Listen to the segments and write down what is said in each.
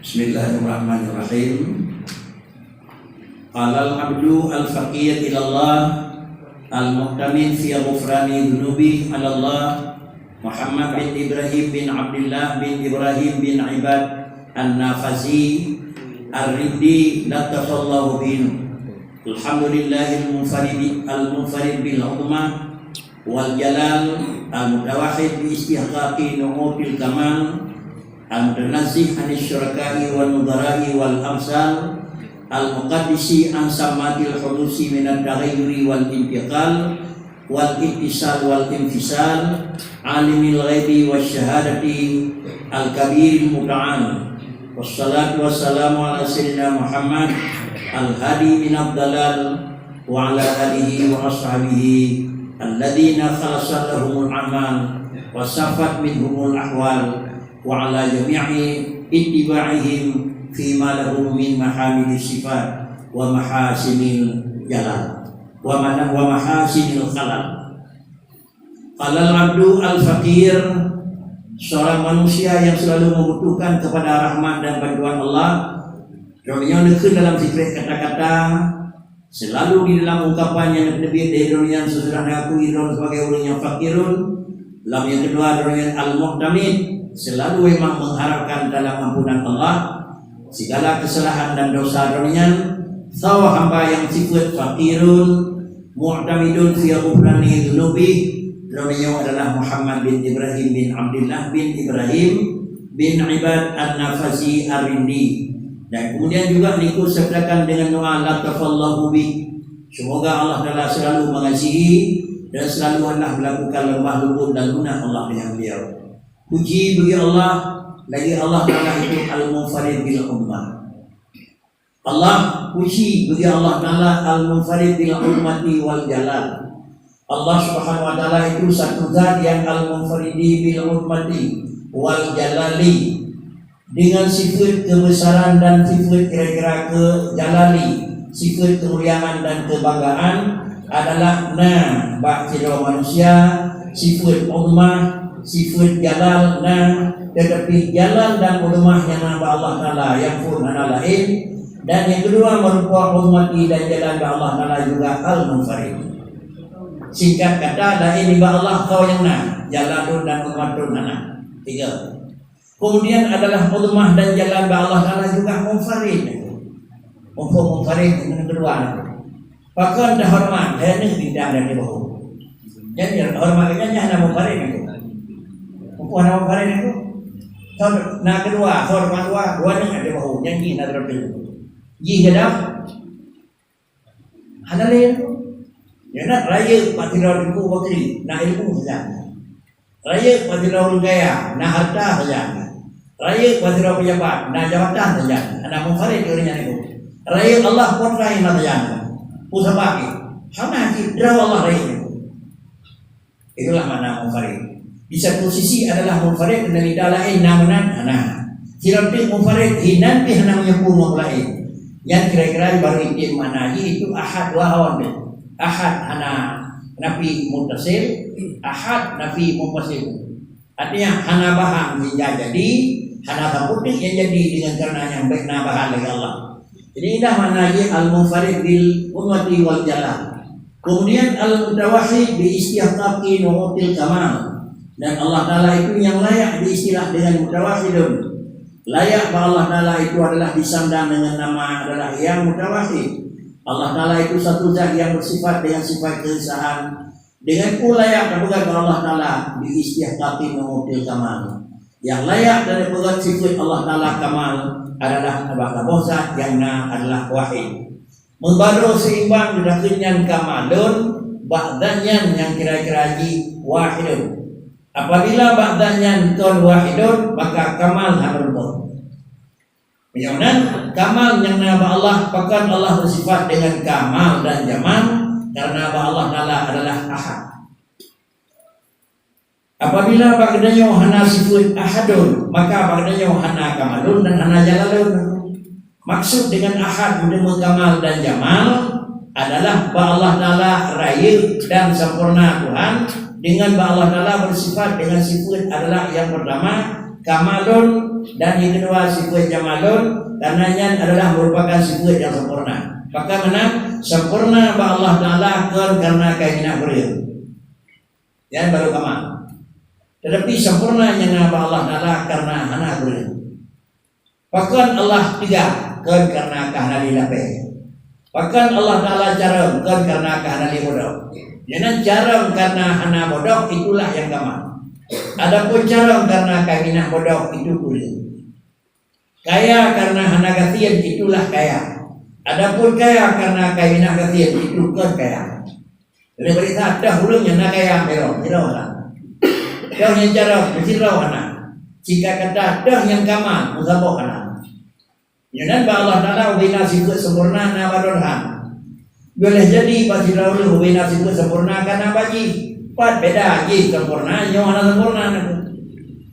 Bismillahirrahmanirrahim. Alal abdu al-faqir ilallah al-muhtamin fi ghufrani dhunubi alallah Muhammad bin Ibrahim bin Abdullah bin Ibrahim bin Ibad an-Nafazi ar-Riddi latafallahu bin alhamdulillahil munfarid bil hukmah wal jalal al-mutawahid bi istihqaqi nu'util kamal al-mutanazih anis syuraka'i wal mudara'i wal amsal al-muqaddisi an samatil hudusi minad taghayyuri wal intiqal wal ittisal wal infisal alimil ghaibi wasyahadati al-kabiril muta'al wassalatu wassalamu ala sayyidina Muhammad al-hadi minad dalal wa ala alihi wa ashabihi alladhina khalasa lahumul amal wa safat minhumul ahwal wa ala jami'i ittiba'ihim fima lahum min mahamidis sifat wa mahasinil jalal wa mahasinil khalal. Qalal abdu al-faqir, seorang manusia yang selalu membutuhkan kepada rahmat dan bantuan Allah. Yang nekun dalam sifat kata-kata, selalu di dalam ungkapan yang lebih dari dunia sesudah aku idron sebagai orang yang fakirun. Dalam yang kedua dunia al-muhtamid, selalu memang mengharapkan dalam ampunan Allah segala kesalahan dan dosa dunia. Sawa hamba yang sifat fakirun mu'tamidun fi ghufrani dhunubi, dunia adalah Muhammad bin Ibrahim bin Abdullah bin Ibrahim bin Ibad an-Nafazi ar-Rindi. Dan kemudian juga nikut sertakan dengan doa latafallahu bi, semoga Allah Ta'ala selalu mengasihi dan selalu hendak melakukan lembah lembut dan lunak Allah dengan beliau. Puji bagi Allah, lagi Allah Ta'ala itu al-munfarid bil ummah. Allah, puji bagi Allah Ta'ala al-munfarid bil ummati wal jalal. Allah Subhanahu wa Ta'ala itu satu zat yang al-munfaridi bil ummati wal jalali, dengan sifat kebesaran dan sifat kira-kira kejalali, sifat kemuliaan dan kebanggaan adalah ba'thil manusia, sifat ummah, sifat jalal tetapi jalal dan ummah yang nama Allah Ta'ala yang pun ana lain. Dan yang kedua merupakan ummati dan jalan Allah Ta'ala juga al-munfarid. Singkat kata, lain iba Allah kau yang jalalun dan ummatun ana. Tiga. Kemudian adalah ummah dan jalan Allah Ta'ala juga munfarid. Munfarid yang kedua. Bahkan dah hormat, saya ni bidang dan di bawah. Jadi hormatnya hanya munfarid itu. Bukan munfarid itu. Nah kedua, hormat dua ni ada bawah. Yang ini ada lebih. Ji hadap. Ada lain. Ya nak raya patirau ilmu bakri, nak ilmu saja. Raya patirau gaya, nak harta saja. Raya patirau pejabat, nak jabatan saja. Ada munfarid orangnya itu. Raya Allah pun raya saja. Pusabaki. Sama draw Allah raya itu. Itulah makna munfarid. Di satu sisi adalah munfarid dan di lain namanan ana. Sirapi munfarid hinan pi hana menyempurna lain. Yang kira-kira baru itu mana itu ahad wa hawan. Ahad hana nafi muttasil, ahad nafi munfasil. Artinya hana bahan yang jadi, hana tamputih yang jadi dengan karena yang baik bahan dari Allah. Jadi dah mana al-munfarid bil ummati wal jalal. Kemudian al-mutawahhid bi istihqaqi nu'util kamal. Dan Allah Ta'ala itu yang layak diistilah dengan mutawahhidun. Layak bahwa Allah Ta'ala itu adalah disandang dengan nama adalah yang mutawahhid. Allah Ta'ala itu satu zat yang bersifat dengan sifat keesahan. Dengan pula layak terpegat bahwa Allah Ta'ala biistihqaqi nu'util kamal. Yang layak dari pegat sifat Allah Ta'ala kamal adalah abah zat yang adalah wahid. Membadru seimbang dengan kamalun ba'danyan yang kira-kira wahidun. Apabila ba'danyan kon wahidun maka kamal harus. Kemudian kamal yang nama Allah, bahkan Allah bersifat dengan kamal dan jamal karena Allah Ta'ala adalah ahad. Apabila bagdanya hana sifat ahadun maka bagdanya hana kamalun dan hana jalalun. Maksud dengan ahad menemu kamal dan jamal adalah bahwa Allah Ta'ala raya dan sempurna Tuhan, dengan bahwa Allah Ta'ala bersifat dengan sifat adalah yang pertama kamalun, dan yang kedua sifat jamalun, karenanya adalah merupakan sifat yang sempurna. Maka mana sempurna ba Allah Taala karena keinginan beliau. Yang baru kamal. Tetapi sempurna yang ba Allah Taala karena anak beliau. Bahkan Allah tiga karena kehendak dilapai. Bahkan Allah Taala jarang karena kehendak bodoh. Jangan jarang karena anak bodoh itulah yang kamal. Adapun jarang karena keinginan bodoh itu beliau. Kaya karena anak kasihan itulah kaya. Adapun kaya karena keinginan kasihan itu kaya. Jadi berita dahulunya nak kaya berong lah. Dah yang jarang mesti anak. Jika kata dah yang kamal musabok anak. Jangan Allah Taala ubina sifat sempurna na wadonhan. Boleh jadi bagi dahulu ubina sifat sempurna karena bagi pat beda ji sempurna nyawa sempurna.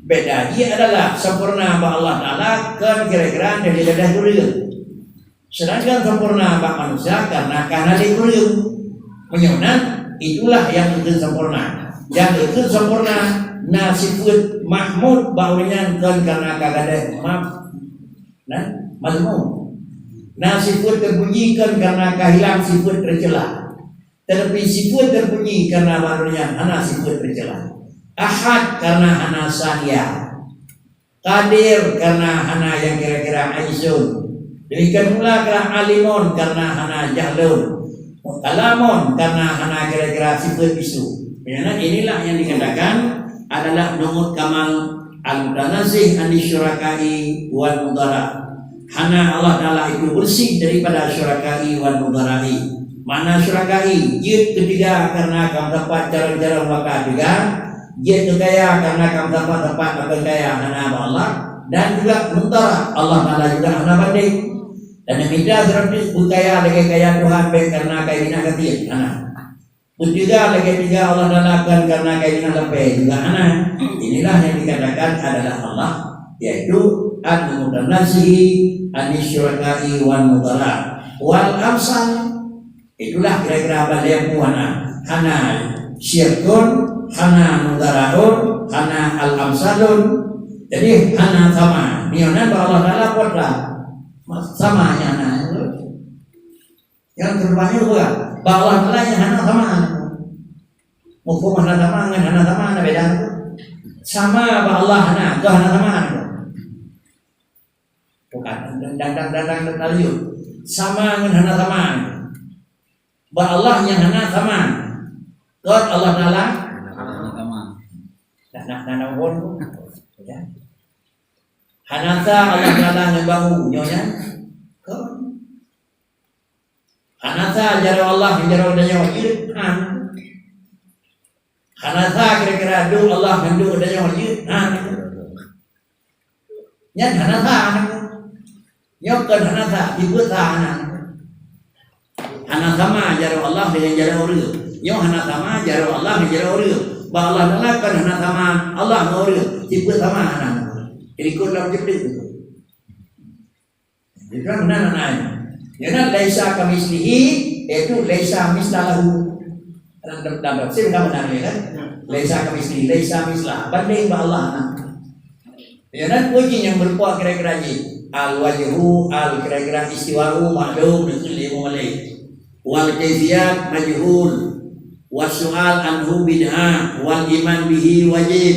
Beda ji adalah sempurna ba Allah Taala kan kira-kira dari dadah dulu. Sedangkan sempurna ba manusia karena diberi menyonan itulah yang itu sempurna. Yang itu sempurna na sifat mahmud baunya kan karena kagada maaf. Nah, mazmum. Nah, sifat terpujikan karena kehilangan sifat tercela. Tetapi sifat terpuji karena barunya hana sifat tercela. Ahad karena hana sania. Qadir karena hana yang kira-kira aizun. Demikian pula karena alimun karena hana jahlun. Kalamun karena hana kira-kira sifat bisu. Inilah yang dikatakan adalah numut kamal al-mutanazih anisyurakai wal mudara. Hana Allah Ta'ala itu bersih daripada syurakai wal mudarai. Mana syurakai? Jid ketiga karena kamu dapat jarang-jarang maka juga. Jid kekaya karena kamu dapat tempat kekaya hana Allah. Dan juga mudara Allah Ta'ala juga hana banding. Dan yang tidak serapis bukaya lagi kaya Tuhan baik karena keinginan kecil hana. Juga lagi tiga Allah Ta'ala karena keinginan lebih juga hana. Inilah yang dikatakan adalah Allah, yaitu al-mutanazzihi anisyurakai wal mudara wal amsal. Itulah kira-kira balai puana hana syirkun, hana mudaraun, hana al-amsalun. Jadi hana sama nionan Allah Ta'ala kuatlah samanya hana yang terbahnya juga Allah Ta'ala yang hana sama hukum hana sama dengan hana sama ada beda sama Allah hana ke hana sama bukan datang terlalu sama dengan hana sama bah Allah yang hana sama God Allah Ta'ala nak pun ya hanasa Allah Ta'ala yang bahu nyonya hanasa jaro Allah yang jaro danyo han hanasa kira-kira du Allah yang du danyo han nhân hanasa nhóc cần hanasa thì bước ra hanasama jaro Allah dengan jaro orang nyok hanasama jaro Allah dengan jaro orang bah Allah Ta'ala kan hanasama Allah orang thì bước sama anak jadi kau dalam jepit itu jadi mana nanya jangan laisa kamislihi itu laisa mislahu dalam tafsir kamu nanya kan laisa kamislihi laisa mislah banding bah Allah jangan puji yang berupa kira-kira ini al-wajhu al-kira-kira istiwahu maklum dikelimu oleh wal kaifiyat majhul wasu'al anhu bid'ah wal iman bihi wajib.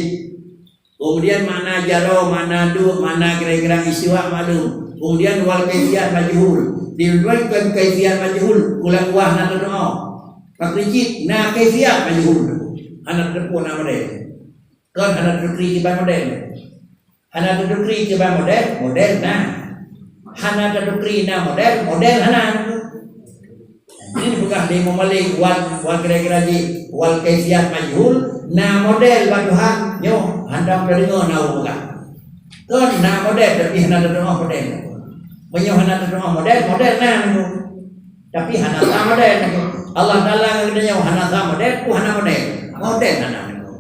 Kemudian mana jaro, mana du, mana kira-kira istiwa maklum. Kemudian wal kaifiyat majhul. Diriwayatkan kaifiyat majhul ulang wah na doa. Pakricit na kaifiyat majhul. Anak depo na model. Kan anak dekri ke model. Anak dekri ke model na. Anak dekri na model hana. Ini bukan di memalik wal kira-kira di wal kaifiyat majhul na model baduhan nyo handam dari ngono bukan. Kan na model tapi hana doa model. Menyo hana doa model na nyo. Tapi hana ta model nyo. Allah Ta'ala nyo hana ta model ku hana model. Model hana nyo.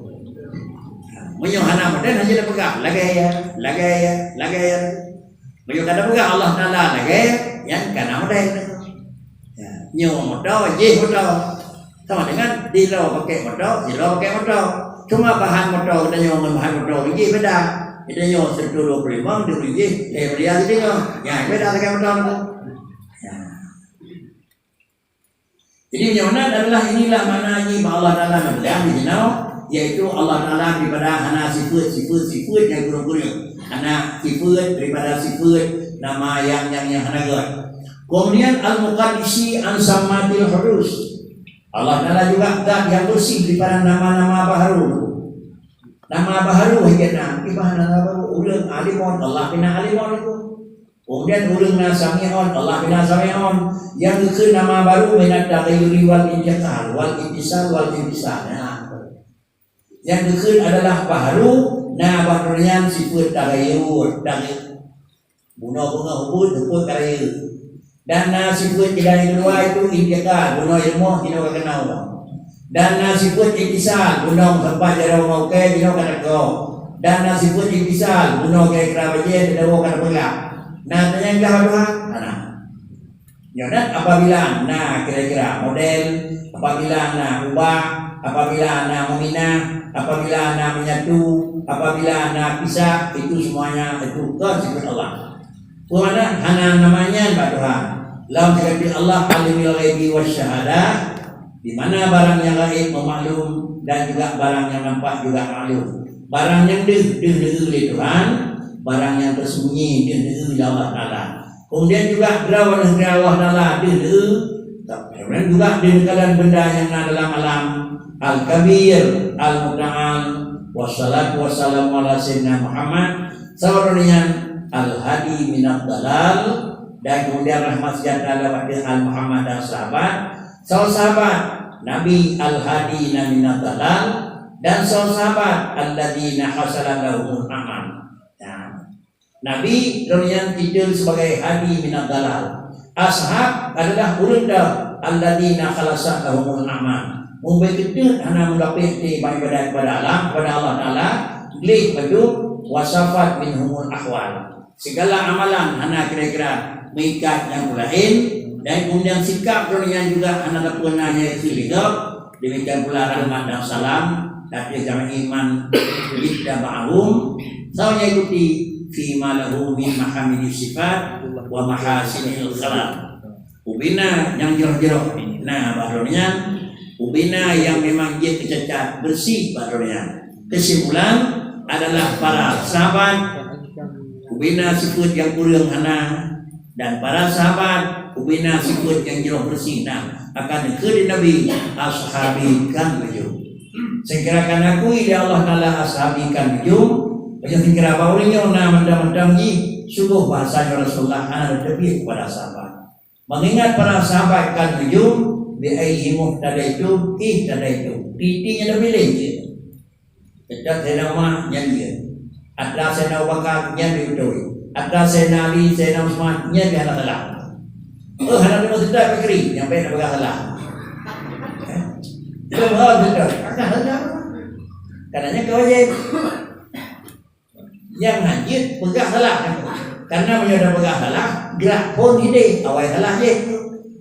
Menyo hana model hanya dah pegang lagaya. Menyo kada pegang Allah Ta'ala lagaya yang kana model. Nhiều một đo gì một đo sama dengan di lo pakai motor di lo pakai motor cuma bahan motor dan yang bahan motor ini beda Itu nyo setulo primang di ruji. Dia gitu nyo. Ya, beda dengan betul tu. Jadi nyonya adalah inilah maknanya Allah Taala mendiam di jenau, yaitu Allah Taala daripada hana sifat yang guru-guru. Hana sifat daripada sifat nama yang hana guru. Kemudian al-muqaddisi an samatil hurus. Allah Taala juga zat yang bersih daripada nama-nama baharu. Nama baharu hingga ibah nama baru ulang alimon Allah bina alimon itu. Kemudian ulang na sami'on Allah bina sami'on. Yang ke nama baru minat taghayyuri wal intiqal wal intisal wal intisal. Yang ke adalah baharu na baharunya sifat taghayyur bunga hubud taghayyur. Dan sifat yang kedua itu intiqal bunga ilmu kita kenal. Dan sifat intisal bunga tempat jauh mau ke kita kena go. Dan sifat intisal bunga ke kerabat je jauh kena pelak. Nah yang kedua Nyodat apabila kira-kira model, apabila ubah, apabila meminah, apabila menyatu, apabila pisah, itu semuanya itu sifat Allah. Puana hana namanya Pak Tuhan. Lam sifat Allah alimul ghaibi wasyahadah, di mana barang yang gaib memaklum dan juga barang yang nampak juga maklum. Barang yang oleh Tuhan, barang yang tersembunyi oleh Allah Taala. Kemudian juga Allah Taala kemudian juga di keadaan benda yang ada dalam alam al-kabir al-muta'al wassalatu wassalamu ala sayyidina Muhammad sawarnya al-hadi minad dalal, dan kemudian rahmat sejahtera kepada al-Muhammad dan sahabat Nabi al-hadi minad dalal, dan sahabat alladzina hasala lahumul amal. Nabi yang tidur sebagai hadi minad dalal. Ashab adalah urunda alladzina khalasa lahumul amal. Mumbai kedut hana mulapih di ibadah kepada Allah Taala, lih padu wasafat minhumul ahwal. Segala amalan hana kira-kira mengikat yang lain, dan kemudian sikap yang juga hana lapunannya silihab. Demikian pula rahmat dan salam dan jamaah iman kita ba'hum saya ikuti fima lahu min mahamidi sifat wa mahasinil khalaq. Ubina yang jero-jero. Nah, barunya ubina yang memang dia kecacat bersih barunya. Kesimpulan adalah para sahabat ubina sifat yang kurang hana, dan para sahabat ubina sifat yang jero bersih. Nah, akan ke Nabi ashabi kan baju. Sekirakan aku ya Allah Taala ashabi kan baju. Macam kira baulinya mendam-mendam ji sungguh bahasa Rasulullah ana lebih kepada sahabat. Mengingat para sahabat kan ujung biaihimu tadaitu tadaitu. Titinya lebih lagi. Tetap saya nama nyanyi. Ada saya nama bakal nyanyi betul. Ada saya Ali, saya nama Usman nyanyi halal. Halal itu tidak pikir yang baik nak halal. Itu halal betul. Halal. Katanya kau je yang hajit pegah salah, karena menyodar pegah salah gerak pun ide awal salah je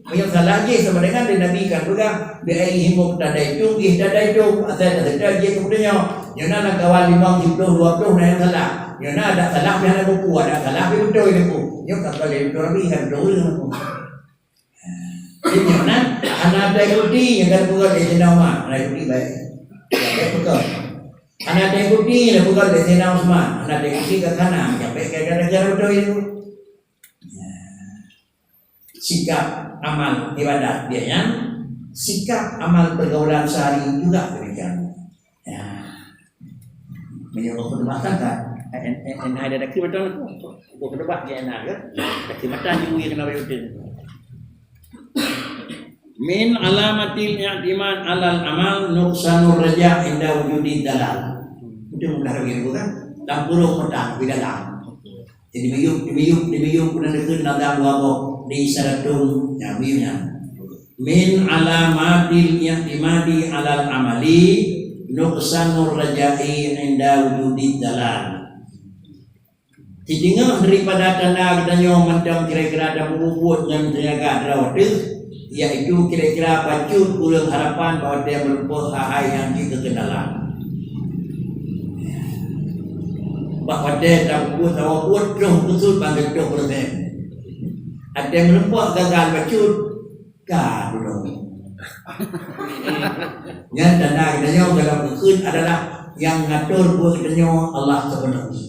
menyodar salah je sama dengan Nabi kan pegah biaihim tadaitu asal ada je kemudiannya yana nak kawal 50 20 na yang salah yana ada salah yang ada buku ada salah betul ini bu yo kapal itu Nabi kan dulu ini yana anak ikuti yang kan pegah di nama anak ikuti baik betul. Anak ikuti lah bukan dari Sayyidina Utsman. Anak ikuti ke kanan sampai ke gara-gara itu. Sikap amal ibadat dia yang sikap amal pergaulan sehari juga demikian. Ya. Menyuruh perdebatan kan? Ada betul aku berdebat dia nak kan? Debat ni yang kena betul. Min alamatil i'timan alal amal nuqsanur raja' inda wujudi dalal. Itu mudah lagi kan? Tampurung petang di dalam. Jadi miyuk pun ada kena dalam wabok di syaratun nyawinya. Min alamatil i'timadi alal amali nuqsanur raja'i inda wujudi dalal. Tidingah daripada tanda katanya macam kira-kira ada bubut yang terjaga rawatih, yaitu kira-kira pacut kurang harapan bahawa dia melupa hal yang kita kenalan. Bahawa dia tak buat awak buat terus kusut bangga 20%. Ada yang melempuk gagal bacut kah belum. Yang tanda kita dalam kusut adalah yang ngatur buat kita Allah sebenarnya.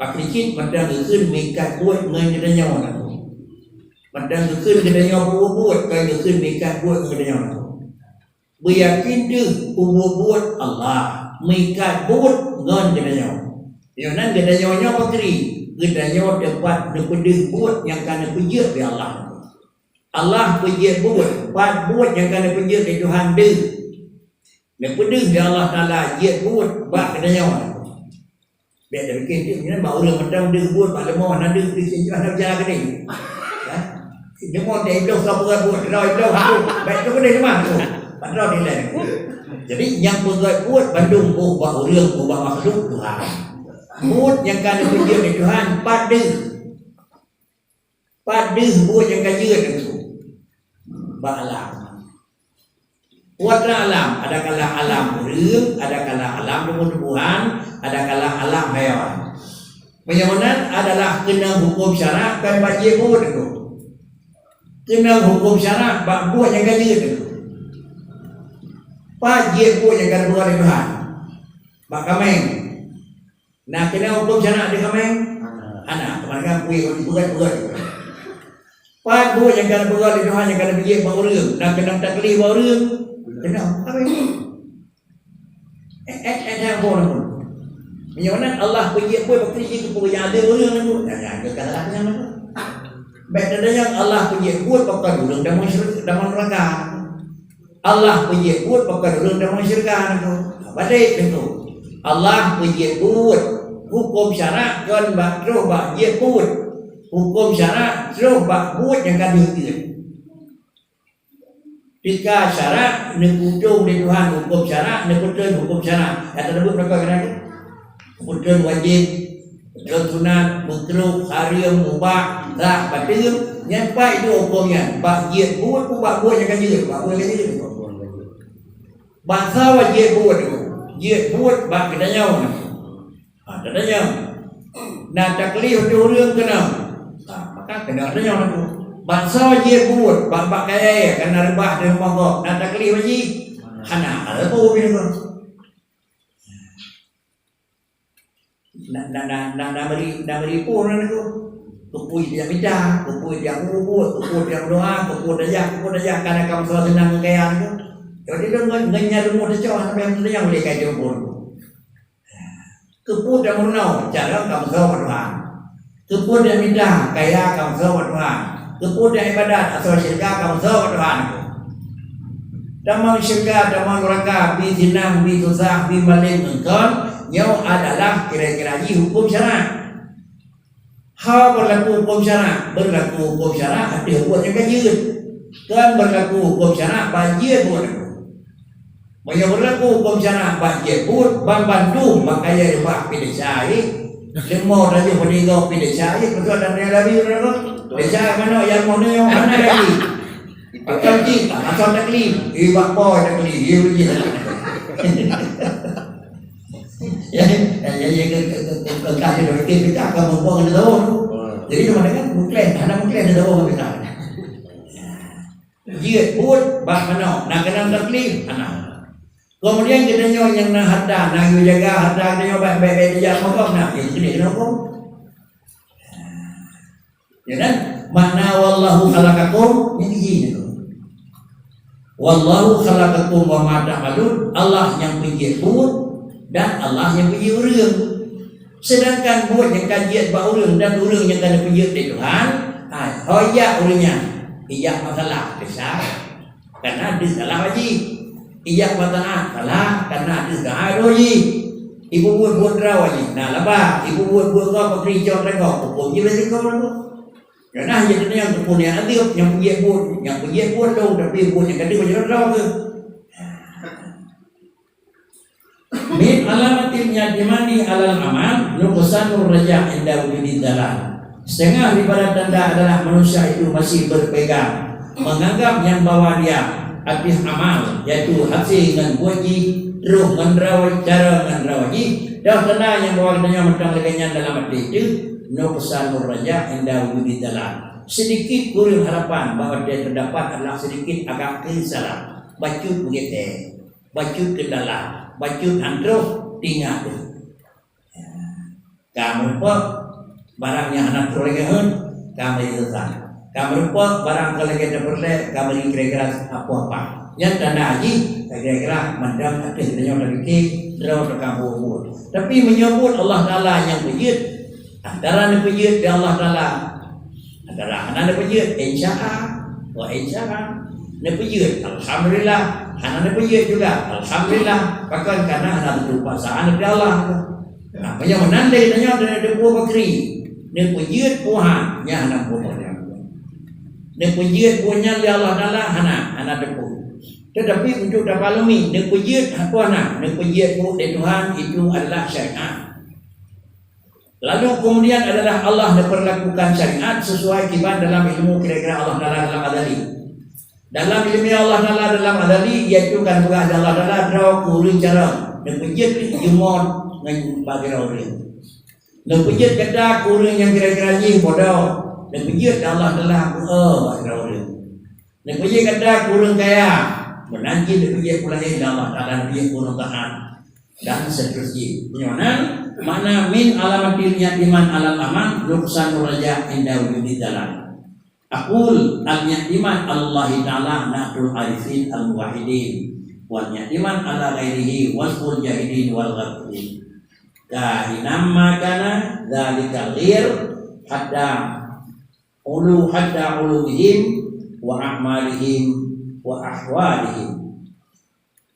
Pak Rikit pada kusut mereka buat dengan kita pada kusut kita buat kalau kusut mereka buat dengan kita beryakin dia buat Allah mereka buat dengan kita yang nan kita nyawa pakri kita nyawa dapat dipedih buat yang kena pejat di Allah Allah pejat buat buat yang kena pejat di Tuhan dia dan pedih di Allah Ta'ala jat buat bak kita nyawa dia dah fikir dia bahawa orang macam dia buat pada mohon ada di sini ada berjalan ke ni dia mohon dia hidup siapa buat dia hidup baik tu ke dia mana tu pada dia lain. Jadi yang buat Bandung ubah orang ubah makhluk Tuhan. Buat yang kena pujian di Tuhan pada buat yang kajian itu. Alam. Buatlah alam. Ada kala alam orang, ada kala alam tumbuh-tumbuhan, ada kala alam haiwan. Penyamaan adalah kena hukum syarak kan bagi buat itu. Kena hukum syarak buat yang kajian itu. Pajak pun yang kena buat di Tuhan. Mak kameng. Nak kena hukum syarak di kameng? Anak. Kemarin kuih berat-berat. Pak buat yang kena buat di Tuhan yang kena pijak bawa orang. Nak kena taklif bawa orang. Kena. Apa ini? Ada pun. Macam mana Allah pijak pun bakti itu pun yang ada orang itu. Jangan kata yang mana. Baik ada yang Allah pijak pun bakal orang dalam neraka. Allah puji buat pakai dulu dalam syirkan itu. Badai itu. Allah puji buat hukum syarak kan bak terus bak je buat hukum syarak terus bak buat yang kan dihitung. Jika syarak nekujung di Tuhan hukum syarak nekujung hukum syarak. Yang tersebut mereka kena nekujung wajib, nekujung sunat, makruh, haram, mubah, tak batil. Yang baik itu hukumnya. Bak je buat yang kan je bak buat yang kan je. Bangsa wajib buat itu, dia buat bak kita nyawa. Kita nyawa. Nah taklif itu orang kena. Maka kena kita nyawa itu. Bangsa wajib buat bak kaya kena rebah dan mangkok. Nah taklif wajib. Hana ada tu bila tu. Nak beri pun itu. Kupui dia minta, kupui dia buat, kupui dia doa, kupui dia karena kamu selalu senang kaya itu. Jadi dia ngenya rumah dia cakap apa yang boleh kaya pun. Kupui dia menau, cara kamu selalu Tuhan. Kupui dia minta, kaya kamu selalu Tuhan. Kupui dia ibadat atau syirka kamu selalu Tuhan. Damang syirka, damang neraka, bi sinang, bi susah, bi maling engkau, nyau adalah kira-kira hukum syarak. Hal berlaku hukum syarak, hati buat yang kajian. Kan berlaku hukum syarak, banjir buat. Banyak berlaku hukum syarak, banjir buat, bantu, makanya rebah pilih syahid. Semua raja meninggal pilih syahid, betul ada yang lebih berlaku. Pilih syahid mana yang mana lagi? Akal cik, asal taklif, ibak boy taklif, ia beri kasih dari kita akan membuang di dalam. Jadi cuma dengan muklen, anak muklen di dalam kita. Dia buat bah mana, nak kena taklif anak. Kemudian kita nyawa yang nak harta, nak jaga harta kita nyawa baik-baik dia mokok nak, ini kena mokok. Ya kan? Mana wallahu khalaqakum ini itu. Wallahu khalaqakum wa ma ta'malun. Allah yang pencipta dan Allah yang puji orang. Sedangkan buat yang kajian buat orang dan orang yang kena puji di Tuhan, hoyak orangnya, iya masalah besar, karena dia salah wajib. Iya masalah salah karena dia salah wajib. Ibu buat wajib, nah lepas ibu buat kau kerja mereka, hukum je lagi kau tu. Karena jadi yang terpunya nanti yang puji buat dong, tapi buat yang kadang macam mana tu? Min alamatin yadimani alal amal nuqsanur raja inda wujudi dalal. Setengah daripada tanda adalah manusia itu masih berpegang menganggap yang bawa dia aktif amal, yaitu hasil dengan wajib terus menrawat cara menrawat dah kena yang bawa katanya macam legenyan dalam hati itu no pesanur raja indah wujud dalam sedikit kurang harapan bahawa dia terdapat adalah sedikit agak kesalah bacut begitu bacut ke dalam bacut antro tinggal tu kamu pun barangnya anak keluarga kamu itu sana kamu pun barang keluarga terperle kamu kira-kira apa-apa yang tanda haji kira-kira mandang ada yang dari ke terus kamu tapi menyebut Allah Ta'ala yang pejit antara yang pejit di Allah Ta'ala antara anak pejit insya'a wa insya'a yang pejit Alhamdulillah anak pejit juga Alhamdulillah bahkan karena anak itu pasaan di Allah nah yang menandai tanya dari buah bakri yang pejit Tuhan yang anak buah yang pejit punya di Allah Ta'ala anak depu tetapi untuk dapat alami yang pejit apa anak yang pejit pun dari Tuhan itu adalah syariat. Lalu kemudian adalah Allah memperlakukan syariat sesuai kiban dalam ilmu kira-kira Allah Ta'ala dalam adali. Dalam ilmu Allah Ta'ala dalam adali iaitu kan bukan Allah Ta'ala draw kurun cara yang pejit jumon dengan bagi orang. Yang pejit kata kurun yang kira-kira ni bodoh. Yang pejit Allah Ta'ala bagi orang. Yang pejit kata kurun kaya menanti dia pula Allah Ta'ala dia kurang tahan dan seterusnya penyuanan mana min alamatil yatiman alal aman nuksan raja indah wujud dalam aqul al yatiman Allah Ta'ala na'tul arifin al muwahidin wal yatiman ala ghairihi wasful jahidin wal ghafilin kahinam makana dhalikal ghir hatta ulubihim wa a'malihim wa ahwalihim.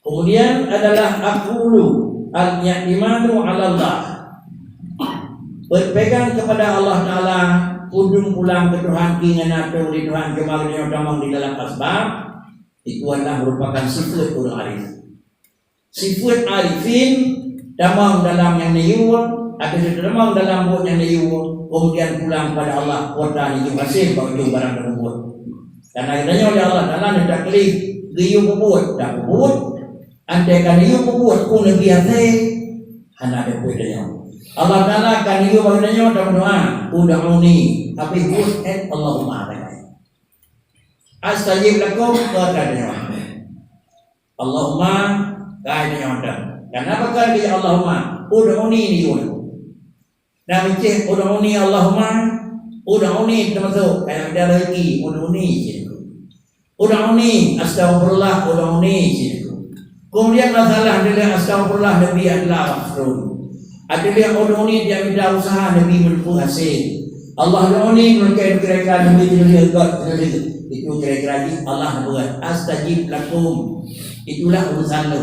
Kemudian adalah aqulu al-i'timadu 'ala Allah. Berpegang kepada Allah Ta'ala, ujung pulang ke Tuhan kingan atau di Tuhan kemarin damang di dalam asbab itu adalah merupakan sifat arif. Sifat arifin damang dalam yang niyuwa, ada damang dalam buat yang niyuwa, kemudian pulang kepada Allah kota ini masih bagi barang tersebut. Karena katanya oleh Allah Ta'ala nak taklif giyu buat tak buat andai kan giyu buat pun lebih hati hana ada bedanya Allah Ta'ala kan giyu bagainya dalam doa ud'uni tapi buat Allahumma ta'ala astajib lakum katanya Allahumma katanya orang kenapa kan dia Allahumma ud'uni ni dan menceh ud'uni Allahumma ud'uni termasuk kayak ada lagi ud'uni astaghfirullah ud'uni kemudian masalah adalah astaghfirullah Nabi adalah afrun adalah ud'uni dia minta usaha Nabi menempuh hasil Allah ud'uni mereka kira-kira Nabi itu kira-kira Allah buat astajib lakum itulah urusan lu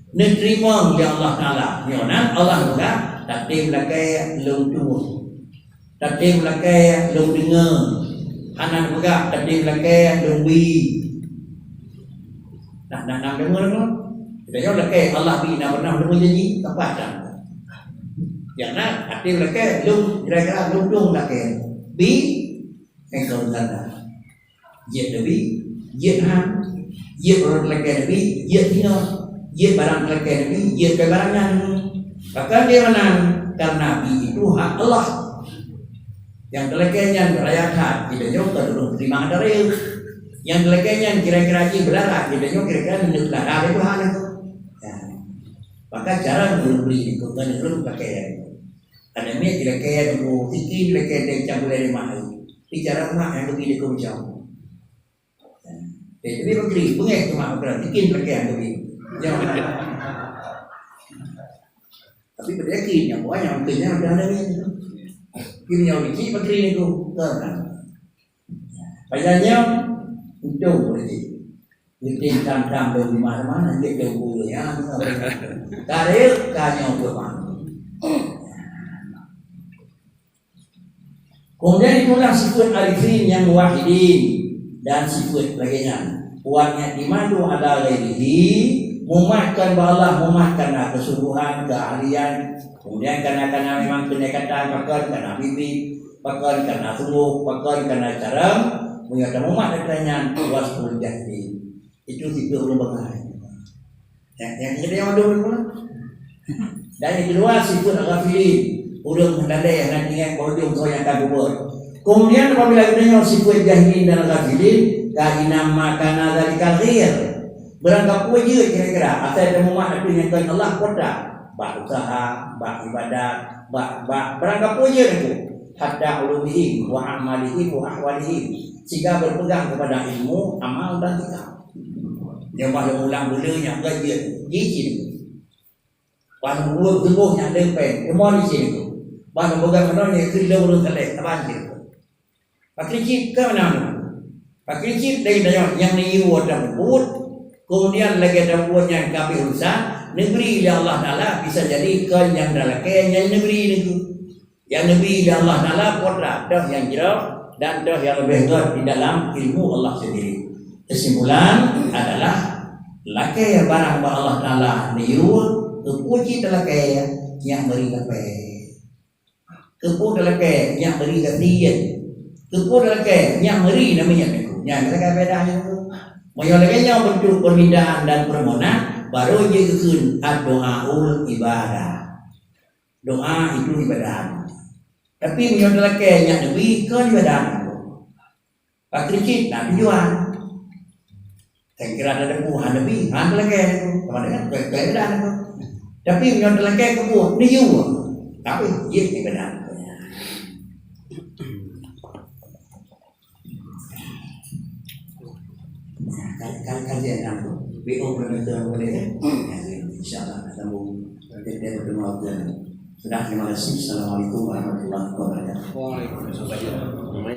nerima ya Allah Ta'ala nyonan Allah buat takdim lakai lung tubuh takdim lakai lung dengar anak juga takdim lakai lung bi nak dengar tu kita jauh lakai Allah bi nak pernah dengar janji tepat tak jangan takdim lakai lung kira-kira lung tung lakai bi engkau tanda jet nabi jet han jet orang lakai nabi jet tino jet barang lakai nabi jet barangnya maka dia menang karena nabi itu hak Allah yang telekenya rayakan kita juga dulu terima dari yang telekenya kira-kira ini berdarah kita juga kira-kira ini berdarah itu hal itu maka cara membeli itu kan itu pakai ada ni kira-kira itu tikin kira-kira yang campur dari mahal bicara rumah yang lebih dikuncang jadi begini bunga cuma berarti tikin kira-kira lebih tapi beryakin yang banyak mungkinnya ada lagi kini yang bikin begini itu kan bayarnya itu boleh bikin tantang dari mana-mana dia boleh ya karir kanya berapa kemudian itulah sifat arifin yang wahidin dan sifat lainnya kuatnya imanu ada lagi memahkan Allah memahkan kesungguhan keahlian kemudian karena memang pendekatan pakar karena bibit pakar karena sungguh pakar karena cara menyatakan umat datanya wasful jahdi itu tipe ulama yang kedua yang dulu Dan yang kedua sifat al-ghafilin, udah menandai yang nanti yang berujung kau yang akan kubur. Kemudian apabila kita dengar sifat jahilin dan al-ghafilin, kainam makana dzalikal ghair. Berangkat puji kira-kira asal ada mumat itu yang kan Allah kota, bak usaha, bak ibadat, bak berangkat puji itu. Hatta ulumihim wa amalihim wa ahwalihim, sehingga berpegang kepada ilmu, amal dan sikap. Yang pada ulang bulanya gajian, jijik. Pada buat tubuhnya lempen, semua di sini tu. Pada pegang menolnya kerja belum selesai, apa sih? Pakai chip ke mana? Pakai chip dari yang ni wadah buat, kemudian lagi ada buat yang kami urusan negeri yang Allah Taala bisa jadi ke yang dalam yang negeri itu. Yang negeri yang Allah Taala kodrat dah yang jauh dan dah yang lebih kuat di dalam ilmu Allah sendiri. Kesimpulan adalah lakai barang Allah Taala niu kepuji lakai yang beri lakai. Kepuji lakai yang beri ketian. Kepuji lakai yang beri namanya itu. Yang lakai bedanya itu. Maksudnya yang bentuk permintaan dan permohonan baru dia kekun doaul ibadah. Doa itu ibadah. Tapi yang lakai yang lebih ke ibadah. Pak Kricit nak tujuan. Saya kira ada puhan lebih, ada lakai itu. Kemana kan? Ibadah itu. Tapi yang lakai kebuah ni juga. Tapi dia ibadah. Kajian aku, BO benar-benar boleh. InsyaAllah ketemu kita bertemu lagi. Sudah, terima kasih. Assalamualaikum warahmatullahi wabarakatuh. Waalaikumsalam.